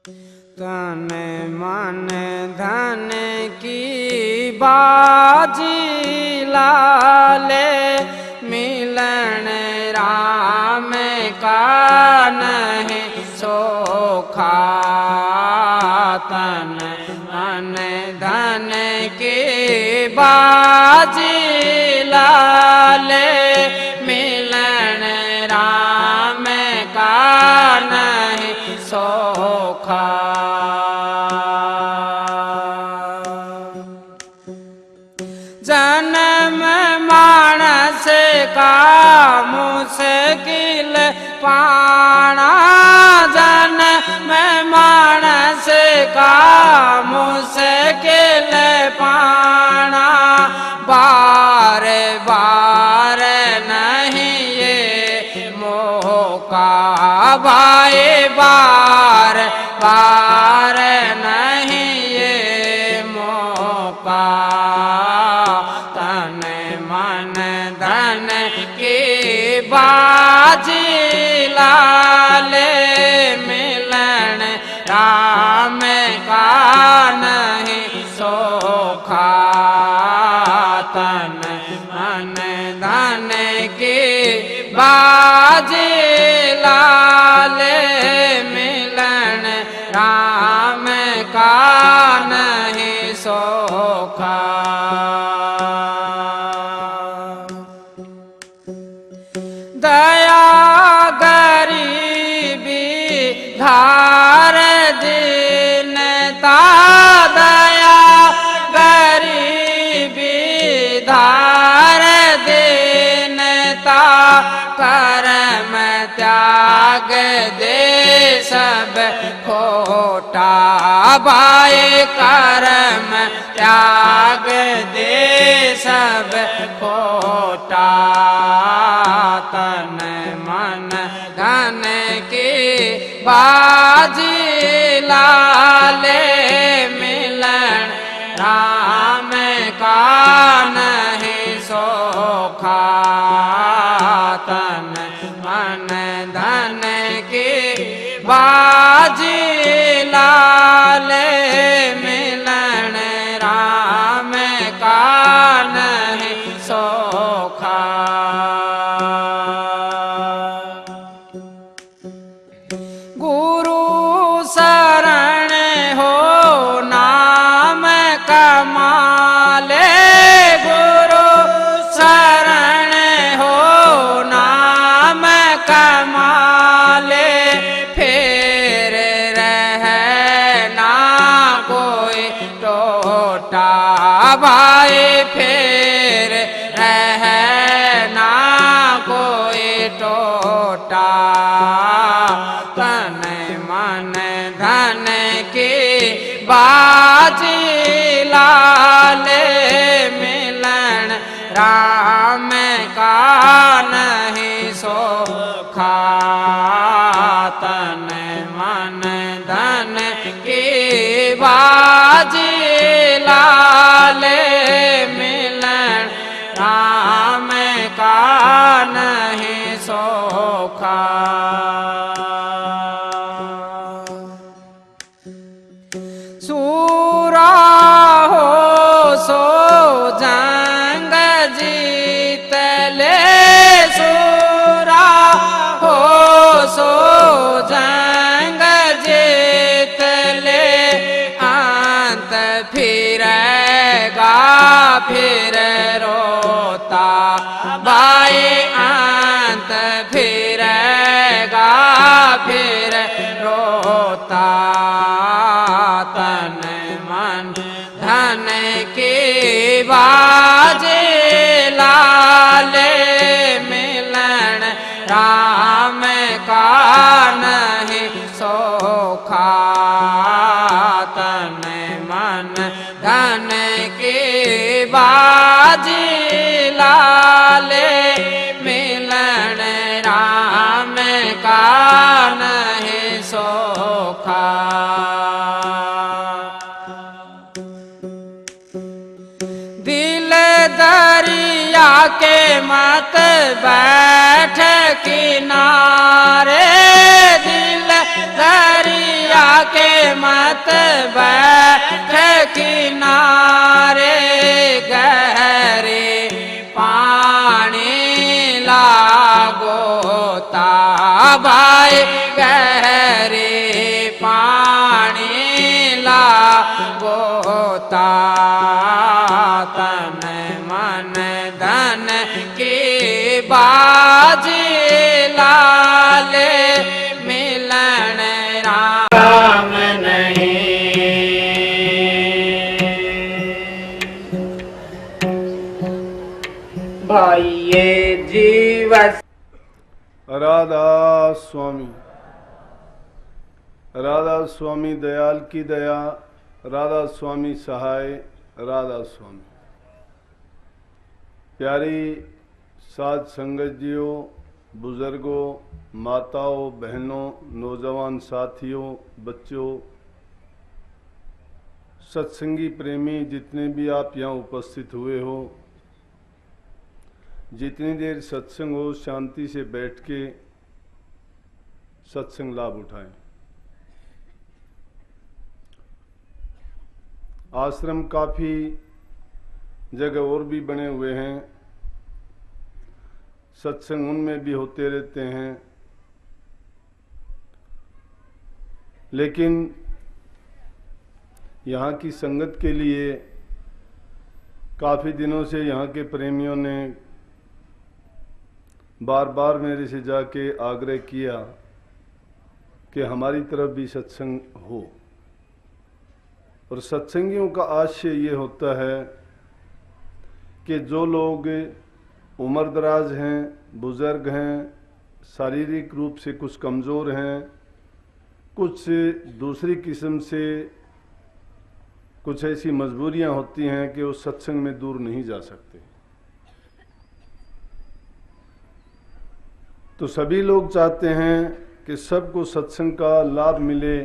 तन मन धन की बाजी लाले मिलन राम का नहीं सोखा। तन मन धन की बाजी लाले मिलन राम का नहीं सोखा। जन्म मानस का मुश्किल पाना, जन्म मानस का मुश्किल पाना, बार बार नहीं ये मौका भाई, बार बार नहीं ये मौका। तन मन धन की बाजी लाले मिलन राम का नहीं सोखा। तन मन धन की बाजी लाले मिलन राम का नहीं सोखा। दया गरीबी धार दीनता, दया गरीबी धार दीनता, कर्म त्याग दे सब खोटा भाई, कर्म त्याग दे सब खोटा। तन मन धन की बाजी लाले मिलन राम का नहीं सोखा। तन मन धन की बाजी लाले मिलन राम का नहीं सोखा। गुरु शरण हो नाम कमाले, गुरु शरण हो नाम कमाले, फिर रहना कोई टोटा भाई, फिर रहना कोई टोटा। तन मन धन की बाजी लाले मिलन राम का नहीं सोखा। तन मन धन की बाजी लाले मिलन राम का नहीं सोखा। सूरा हो सो जंग जीत ले, सूरा हो सो जंग जीत ले, अंत फिरेगा फिर रोता भाई, अंत फिरेगा फिर रोता। तन मन धन की बाजी लाले मिलन राम का नहीं सोखा। तन मन धन की बाजी लाले मिलन राम का नहीं सोखा। दिल दरिया के मत बैठ किनारे, दिल दरिया के किनारे गहरे पानी लागो ता भाई गहरे पानी लागो ता तन मन धन की बाजी लाले मिलन राम नहीं। भाई ये जीवस राधा स्वामी, राधा स्वामी दयाल की दया, राधा स्वामी सहाय, राधा स्वामी। प्यारी साध संगत जियों, बुजुर्गों, माताओं, बहनों, नौजवान साथियों, बच्चों, सत्संगी प्रेमी जितने भी आप यहाँ उपस्थित हुए हो, जितनी देर सत्संग हो शांति से बैठ के सत्संग लाभ उठाएं। आश्रम काफी जगह और भी बने हुए हैं, सत्संग उनमें भी होते रहते हैं, लेकिन यहाँ की संगत के लिए काफी दिनों से यहाँ के प्रेमियों ने बार बार मेरे से जाके आग्रह किया कि हमारी तरफ भी सत्संग हो। और सत्संगियों का आशय ये होता है कि जो लोग उम्र दराज हैं, बुजुर्ग हैं, शारीरिक रूप से कुछ कमज़ोर हैं, कुछ दूसरी किस्म से कुछ ऐसी मजबूरियां होती हैं कि वो सत्संग में दूर नहीं जा सकते, तो सभी लोग चाहते हैं कि सबको सत्संग का लाभ मिले।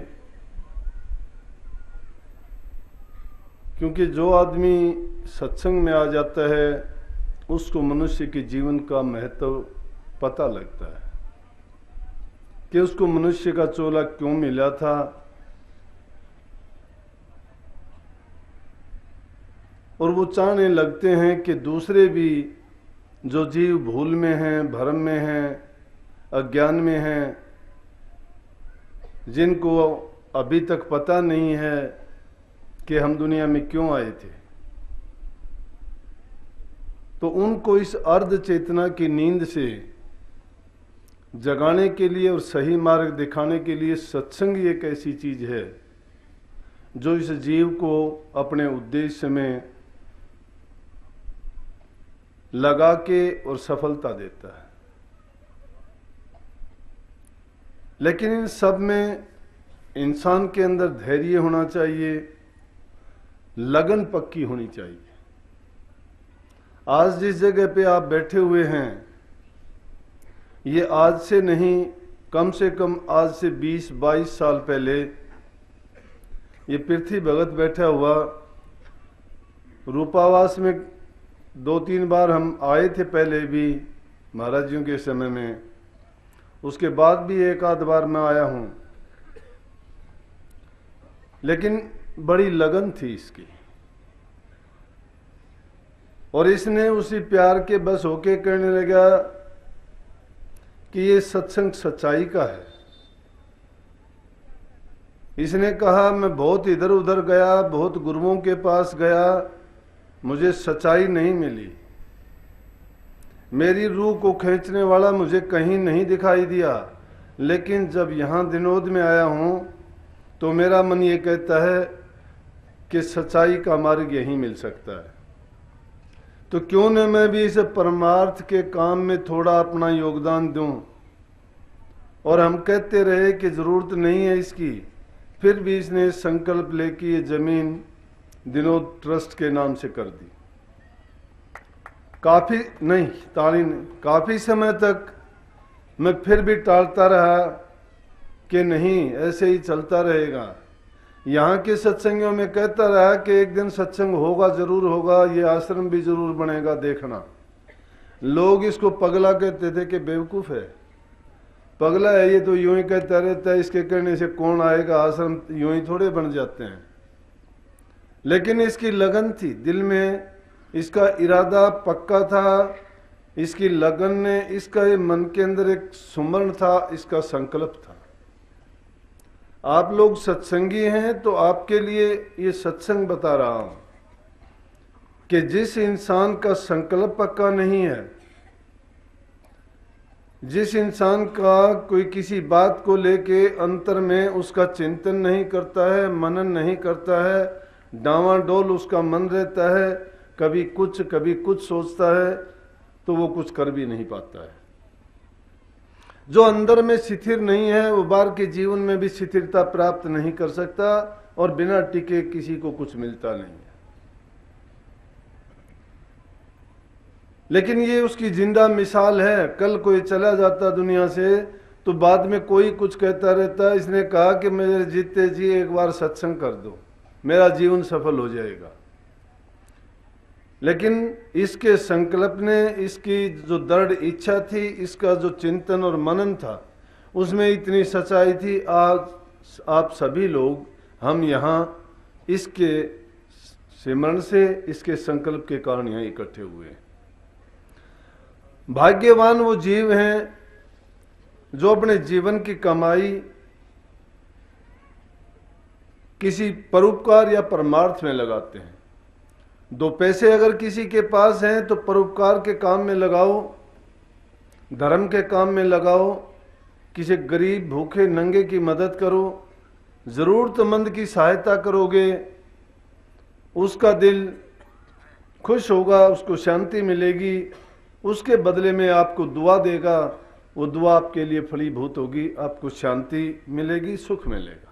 क्योंकि जो आदमी सत्संग में आ जाता है उसको मनुष्य के जीवन का महत्व पता लगता है कि उसको मनुष्य का चोला क्यों मिला था, और वो चाहने लगते हैं कि दूसरे भी जो जीव भूल में हैं, भ्रम में हैं, अज्ञान में हैं, जिनको अभी तक पता नहीं है कि हम दुनिया में क्यों आए थे, तो उनको इस अर्ध चेतना की नींद से जगाने के लिए और सही मार्ग दिखाने के लिए सत्संग एक ऐसी चीज है जो इस जीव को अपने उद्देश्य में लगा के और सफलता देता है। लेकिन इन सब में इंसान के अंदर धैर्य होना चाहिए, लगन पक्की होनी चाहिए। आज जिस जगह पे आप बैठे हुए हैं, ये आज से नहीं, कम से कम आज से 20-22 साल पहले ये पृथ्वी भगत बैठा हुआ रूपावास में 2-3 बार हम आए थे, पहले भी महाराज जियों के समय में, उसके बाद भी एक आध बार मैं आया हूं, लेकिन बड़ी लगन थी इसकी, और इसने उसी प्यार के बस होके कहने लगा कि ये सत्संग सच्चाई का है। इसने कहा मैं बहुत इधर उधर गया, बहुत गुरुओं के पास गया, मुझे सच्चाई नहीं मिली, मेरी रूह को खींचने वाला मुझे कहीं नहीं दिखाई दिया, लेकिन जब यहाँ दिनोद में आया हूँ तो मेरा मन ये कहता है कि सच्चाई का मार्ग यहीं मिल सकता है। तो क्यों न मैं भी इस परमार्थ के काम में थोड़ा अपना योगदान दूं। और हम कहते रहे कि ज़रूरत नहीं है इसकी, फिर भी इसने संकल्प लेके ये ज़मीन दिनोद ट्रस्ट के नाम से कर दी। काफ़ी समय तक मैं फिर भी टालता रहा कि नहीं, ऐसे ही चलता रहेगा। यहाँ के सत्संगियों में कहता रहा कि एक दिन सत्संग होगा, जरूर होगा, ये आश्रम भी जरूर बनेगा, देखना। लोग इसको पगला कहते थे कि बेवकूफ़ है, पगला है ये, तो यूं ही कहता रहता है, इसके कहने से कौन आएगा, आश्रम यूं ही थोड़े बन जाते हैं। लेकिन इसकी लगन थी, दिल में इसका इरादा पक्का था, इसकी लगन ने, इसका ये मन के अंदर एक सुमरण था, इसका संकल्प था। आप लोग सत्संगी हैं तो आपके लिए ये सत्संग बता रहा हूं कि जिस इंसान का संकल्प पक्का नहीं है, जिस इंसान का कोई किसी बात को लेके अंतर में उसका चिंतन नहीं करता है, मनन नहीं करता है, डांवाडोल उसका मन रहता है, कभी कुछ सोचता है, तो वो कुछ कर भी नहीं पाता है। जो अंदर में स्थिर नहीं है वो बाहर के जीवन में भी स्थिरता प्राप्त नहीं कर सकता, और बिना टिके किसी को कुछ मिलता नहीं है। लेकिन ये उसकी जिंदा मिसाल है। कल कोई चला जाता दुनिया से तो बाद में कोई कुछ कहता रहता, इसने कहा कि मेरे जीते जी एक बार सत्संग कर दो, मेरा जीवन सफल हो जाएगा। लेकिन इसके संकल्प ने, इसकी जो दृढ़ इच्छा थी, इसका जो चिंतन और मनन था, उसमें इतनी सच्चाई थी। आज आप सभी लोग, हम यहाँ इसके सिमरण से, इसके संकल्प के कारण यहाँ इकट्ठे हुए हैं। भाग्यवान वो जीव हैं जो अपने जीवन की कमाई किसी परोपकार या परमार्थ में लगाते हैं। 2 पैसे अगर किसी के पास हैं तो परोपकार के काम में लगाओ, धर्म के काम में लगाओ, किसी गरीब भूखे नंगे की मदद करो, जरूरतमंद की सहायता करोगे, उसका दिल खुश होगा, उसको शांति मिलेगी, उसके बदले में आपको दुआ देगा, वो दुआ आपके लिए फलीभूत होगी, आपको शांति मिलेगी, सुख मिलेगा।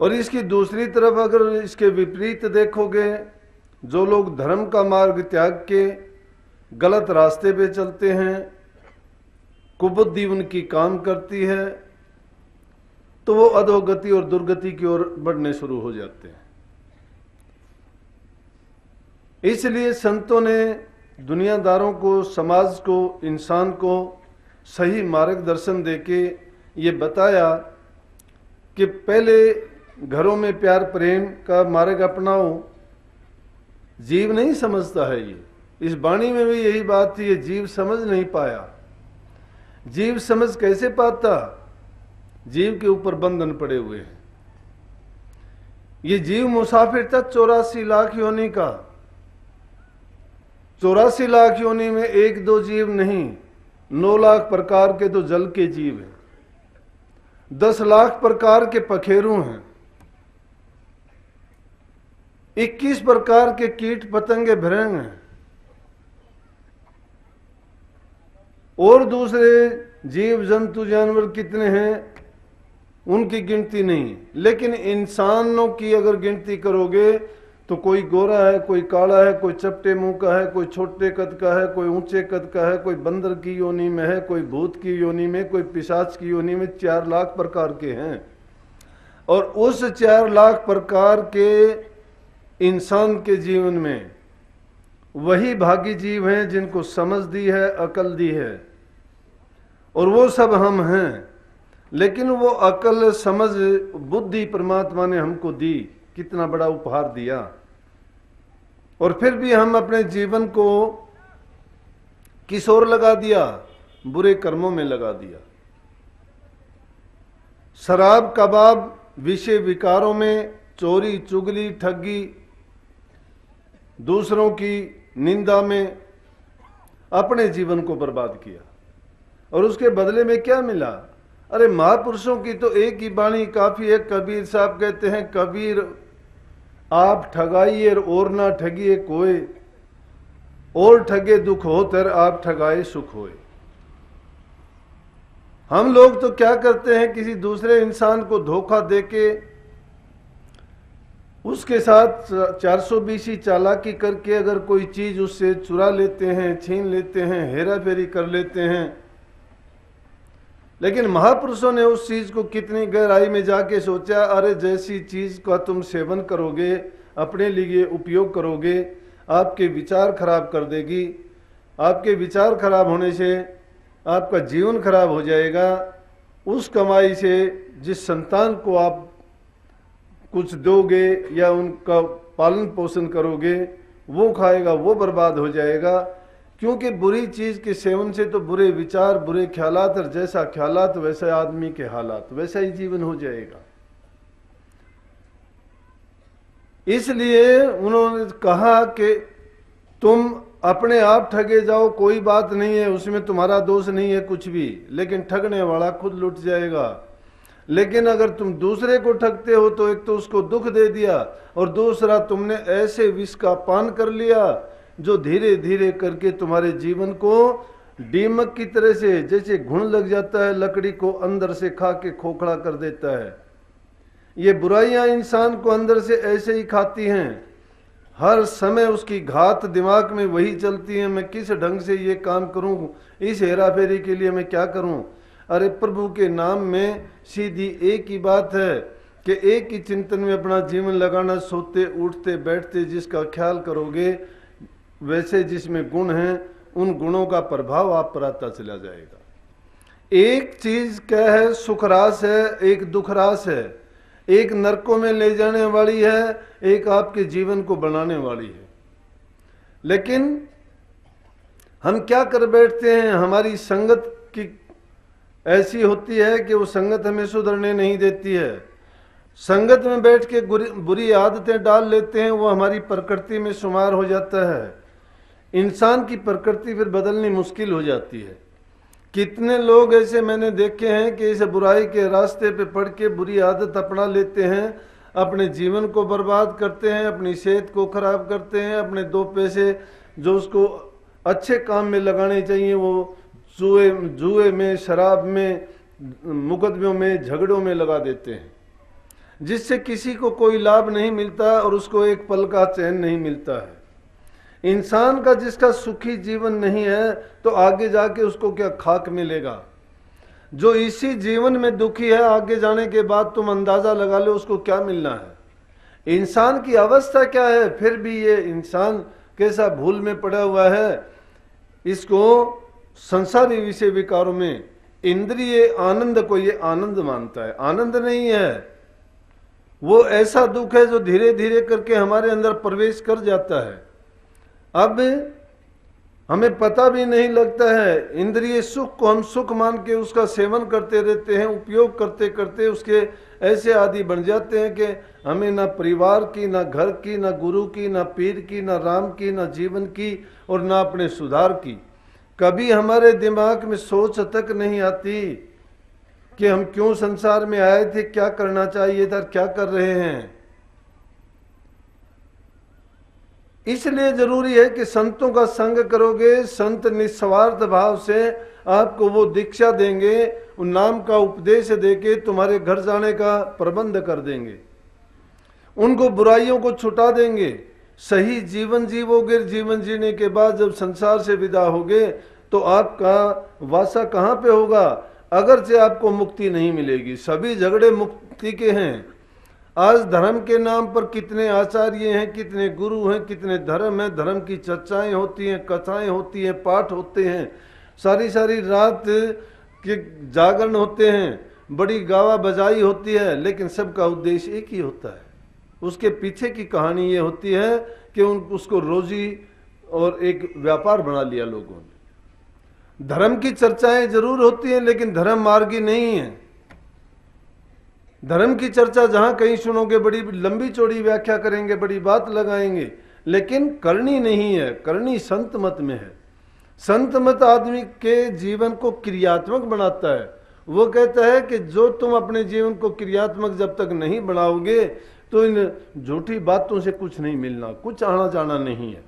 और इसकी दूसरी तरफ अगर इसके विपरीत देखोगे, जो लोग धर्म का मार्ग त्याग के गलत रास्ते पे चलते हैं, कुबुद्धि उनकी काम करती है, तो वो अधोगति और दुर्गति की ओर बढ़ने शुरू हो जाते हैं। इसलिए संतों ने दुनियादारों को, समाज को, इंसान को सही मार्गदर्शन देके ये बताया कि पहले घरों में प्यार प्रेम का मार्ग अपनाओ। जीव नहीं समझता है ये, इस वाणी में भी यही बात थी, ये जीव समझ नहीं पाया। जीव समझ कैसे पाता? जीव के ऊपर बंधन पड़े हुए हैं। ये जीव मुसाफिर था 84 लाख योनि का। 84 लाख योनि में 1-2 जीव नहीं, 9 लाख प्रकार के तो जल के जीव हैं, 10 लाख प्रकार के पखेरु हैं, 21 प्रकार के कीट पतंगे भृंग हैं, और दूसरे जीव जंतु जानवर कितने हैं उनकी गिनती नहीं। लेकिन इंसानों की अगर गिनती करोगे तो कोई गोरा है, कोई काला है, कोई चपटे मुंह का है, कोई छोटे कद का है, कोई ऊंचे कद का है, कोई बंदर की योनि में है, कोई भूत की योनि में, कोई पिशाच की योनि में। 4 लाख प्रकार के हैं। और उस 4 लाख प्रकार के इंसान के जीवन में वही भागी जीव हैं जिनको समझ दी है, अकल दी है, और वो सब हम हैं। लेकिन वो अकल, समझ, बुद्धि परमात्मा ने हमको दी, कितना बड़ा उपहार दिया, और फिर भी हम अपने जीवन को किस ओर लगा दिया? बुरे कर्मों में लगा दिया। शराब, कबाब, विषय विकारों में, चोरी, चुगली, ठगी, दूसरों की निंदा में अपने जीवन को बर्बाद किया। और उसके बदले में क्या मिला? अरे महापुरुषों की तो एक ही वाणी काफी है। कबीर साहब कहते हैं, कबीर आप ठगाइए और ना ठगिए कोई, और ठगे दुख हो तर आप ठगाए सुख होए। हम लोग तो क्या करते हैं, किसी दूसरे इंसान को धोखा देके उसके साथ 420 चालाकी करके अगर कोई चीज उससे चुरा लेते हैं, छीन लेते हैं, हेरा फेरी कर लेते हैं। लेकिन महापुरुषों ने उस चीज को कितनी गहराई में जाके सोचा। अरे जैसी चीज का तुम सेवन करोगे, अपने लिए उपयोग करोगे, आपके विचार खराब कर देगी। आपके विचार खराब होने से आपका जीवन खराब हो जाएगा। उस कमाई से जिस संतान को आप कुछ दोगे या उनका पालन पोषण करोगे, वो खाएगा, वो बर्बाद हो जाएगा। क्योंकि बुरी चीज के सेवन से तो बुरे विचार, बुरे ख्यालात, और जैसा ख्यालात वैसा आदमी के हालात, वैसा ही जीवन हो जाएगा। इसलिए उन्होंने कहा कि तुम अपने आप ठगे जाओ, कोई बात नहीं है, उसमें तुम्हारा दोष नहीं है कुछ भी, लेकिन ठगने वाला खुद लुट जाएगा। लेकिन अगर तुम दूसरे को ठगते हो तो एक तो उसको दुख दे दिया, और दूसरा तुमने ऐसे विष का पान कर लिया जो धीरे धीरे करके तुम्हारे जीवन को दीमक की तरह से, जैसे घुन लग जाता है लकड़ी को, अंदर से खा के खोखला कर देता है। ये बुराइयां इंसान को अंदर से ऐसे ही खाती हैं। हर समय उसकी घात दिमाग में वही चलती है, मैं किस ढंग से ये काम करूं, इस हेरा फेरी के लिए मैं क्या करूं। अरे प्रभु के नाम में सीधी एक ही बात है कि एक ही चिंतन में अपना जीवन लगाना। सोते उठते बैठते जिसका ख्याल करोगे, वैसे जिसमें गुण हैं उन गुणों का प्रभाव आप पर आता चला जाएगा। एक चीज क्या है, सुखरास है, एक दुखरास है, एक नरकों में ले जाने वाली है, एक आपके जीवन को बनाने वाली है। लेकिन हम क्या कर बैठते हैं, हमारी संगत की ऐसी होती है कि वो संगत हमें सुधरने नहीं देती है। संगत में बैठ के बुरी आदतें डाल लेते हैं, वो हमारी प्रकृति में शुमार हो जाता है। इंसान की प्रकृति फिर बदलनी मुश्किल हो जाती है। कितने लोग ऐसे मैंने देखे हैं कि इस बुराई के रास्ते पे पड़ के बुरी आदत अपना लेते हैं, अपने जीवन को बर्बाद करते हैं, अपनी सेहत को खराब करते हैं, अपने दो पैसे जो उसको अच्छे काम में लगाने चाहिए वो जुए में, शराब में, मुकदमों में, झगड़ों में लगा देते हैं, जिससे किसी को कोई लाभ नहीं मिलता और उसको एक पल का चैन नहीं मिलता है। इंसान का जिसका सुखी जीवन नहीं है तो आगे जाके उसको क्या खाक मिलेगा। जो इसी जीवन में दुखी है, आगे जाने के बाद तुम अंदाजा लगा लो उसको क्या मिलना है। इंसान की अवस्था क्या है, फिर भी ये इंसान कैसा भूल में पड़ा हुआ है। इसको संसारी विषय विकारों में इंद्रिय आनंद को ये आनंद मानता है। आनंद नहीं है, वो ऐसा दुख है जो धीरे धीरे करके हमारे अंदर प्रवेश कर जाता है। अब हमें पता भी नहीं लगता है, इंद्रिय सुख को हम सुख मान के उसका सेवन करते रहते हैं, उपयोग करते करते उसके ऐसे आदि बन जाते हैं कि हमें ना परिवार की, ना घर की, ना गुरु की, ना पीर की, ना राम की, ना जीवन की और ना अपने सुधार की। कभी हमारे दिमाग में सोच तक नहीं आती कि हम क्यों संसार में आए थे, क्या करना चाहिए था, क्या कर रहे हैं। इसलिए जरूरी है कि संतों का संग करोगे, संत निस्वार्थ भाव से आपको वो दीक्षा देंगे, उन नाम का उपदेश देके तुम्हारे घर जाने का प्रबंध कर देंगे, उनको बुराइयों को छुटा देंगे, सही जीवन जीवोगे। जीवन जीने के बाद जब संसार से विदा होगे तो आपका वासा कहाँ पे होगा। अगरचे आपको मुक्ति नहीं मिलेगी, सभी झगड़े मुक्ति के हैं। आज धर्म के नाम पर कितने आचार्य हैं, कितने गुरु हैं, कितने धर्म हैं, धर्म की चर्चाएं होती हैं, कथाएं होती हैं, पाठ होते हैं, सारी सारी रात के जागरण होते हैं, बड़ी गावा बजाई होती है, लेकिन सबका उद्देश्य एक ही होता है। उसके पीछे की कहानी ये होती है कि उसको रोजी और एक व्यापार बना लिया लोगों ने। धर्म की चर्चाएं जरूर होती हैं लेकिन धर्म मार्गी नहीं है। धर्म की चर्चा जहां कहीं सुनोगे बड़ी लंबी चौड़ी व्याख्या करेंगे, बड़ी बात लगाएंगे, लेकिन करनी नहीं है। करनी संत मत में है। संत मत आदमी के जीवन को क्रियात्मक बनाता है। वो कहता है कि जो तुम अपने जीवन को क्रियात्मक जब तक नहीं बनाओगे तो इन झूठी बातों से कुछ नहीं मिलना, कुछ आना जाना नहीं है।